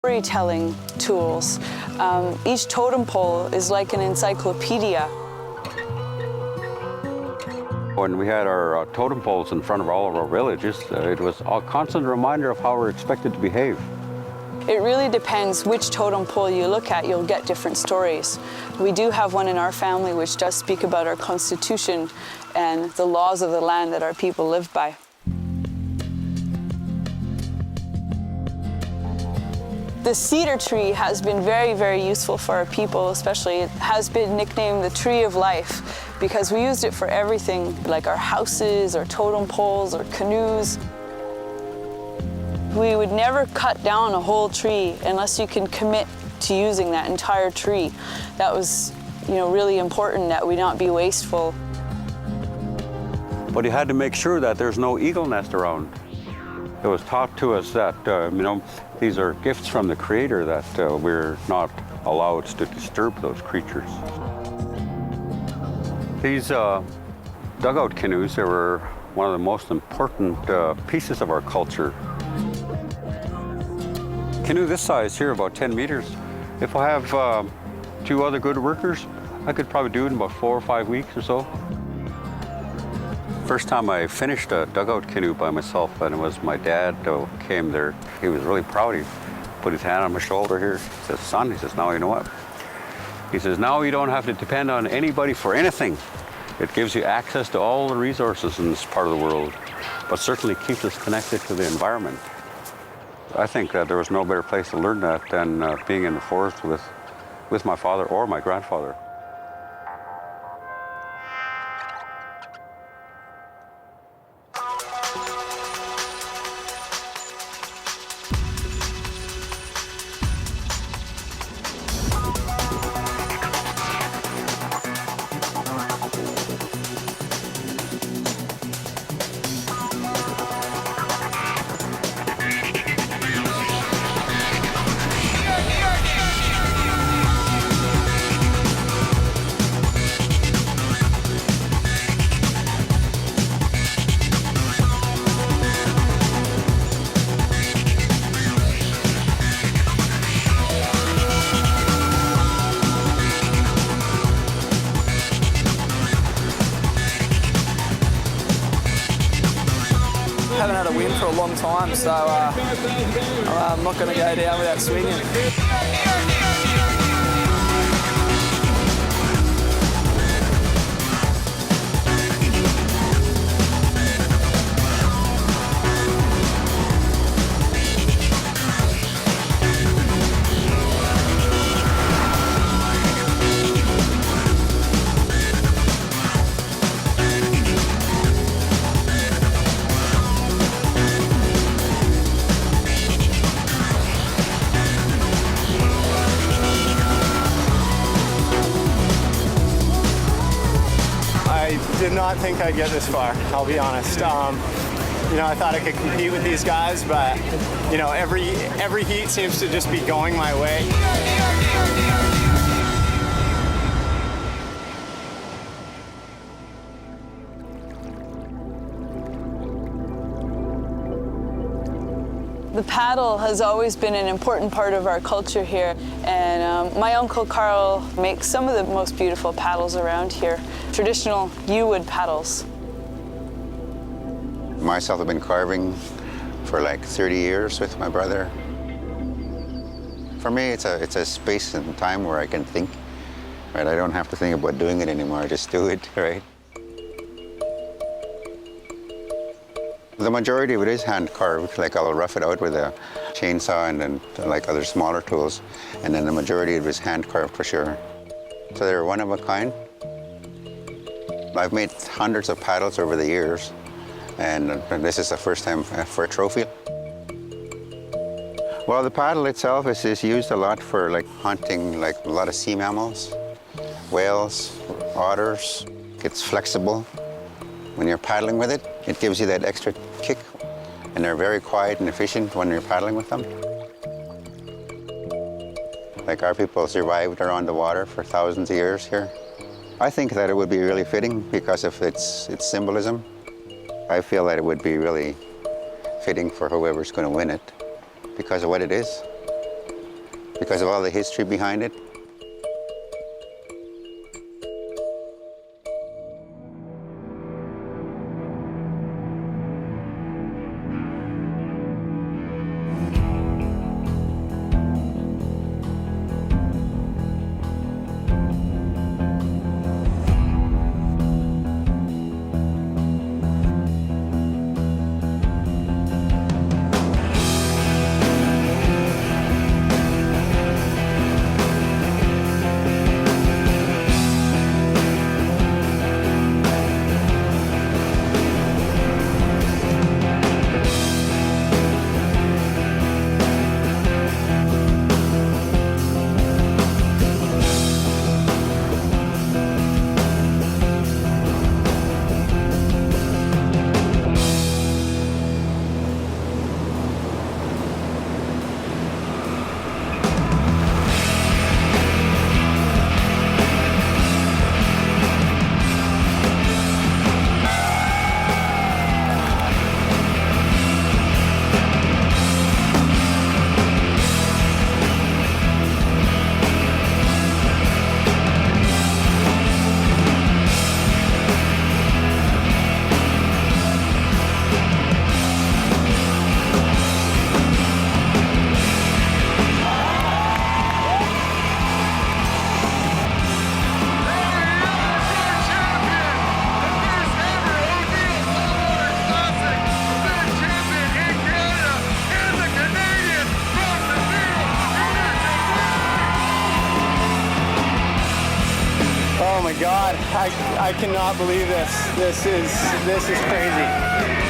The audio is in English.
Storytelling tools. Each totem pole is like an encyclopedia. When we had our totem poles in front of all of our villages, it was a constant reminder of how we're expected to behave. It really depends which totem pole you look at, you'll get different stories. We do have one in our family which does speak about our constitution and the laws of the land that our people live by. The cedar tree has been very, very useful for our people, especially. It has been nicknamed the tree of life because we used it for everything, like our houses, or totem poles, or canoes. We would never cut down a whole tree unless you can commit to using that entire tree. That was, really important that we not be wasteful. But you had to make sure that there's no eagle nest around. It was taught to us that, these are gifts from the Creator, that we're not allowed to disturb those creatures. These dugout canoes, they were one of the most important pieces of our culture. Canoe this size here, about 10 meters. If I have 2 other good workers, I could probably do it in about 4 or 5 weeks or so. First time I finished a dugout canoe by myself, and it was my dad who came there. He was really proud. He put his hand on my shoulder here. He says, "Son," he says, "now you know what?" He says, "Now you don't have to depend on anybody for anything. It gives you access to all the resources in this part of the world, but certainly keeps us connected to the environment." I think that there was no better place to learn that than being in the forest with my father or my grandfather. Haven't had a win for a long time, so I'm not going to go down without swinging. I did not think I'd get this far, I'll be honest. I thought I could compete with these guys, but every heat seems to just be going my way. The paddle has always been an important part of our culture here, and my Uncle Carl makes some of the most beautiful paddles around here, traditional yew-wood paddles. Myself, I've been carving for like 30 years with my brother. For me, it's a space and time where I can think, right? I don't have to think about doing it anymore, I just do it, right? The majority of it is hand carved, like I'll rough it out with a chainsaw and then like other smaller tools, and then the majority of it is hand carved for sure. So they're one of a kind. I've made hundreds of paddles over the years, and this is the first time for a trophy. Well, the paddle itself is used a lot for like hunting, like a lot of sea mammals, whales, otters. It's flexible. When you're paddling with it, it gives you that extra kick, and they're very quiet and efficient when you're paddling with them. Like our people survived around the water for thousands of years here. I think that it would be really fitting because of its symbolism. I feel that it would be really fitting for whoever's going to win it because of what it is. because of all the history behind it. Oh my God, I cannot believe this. This is crazy.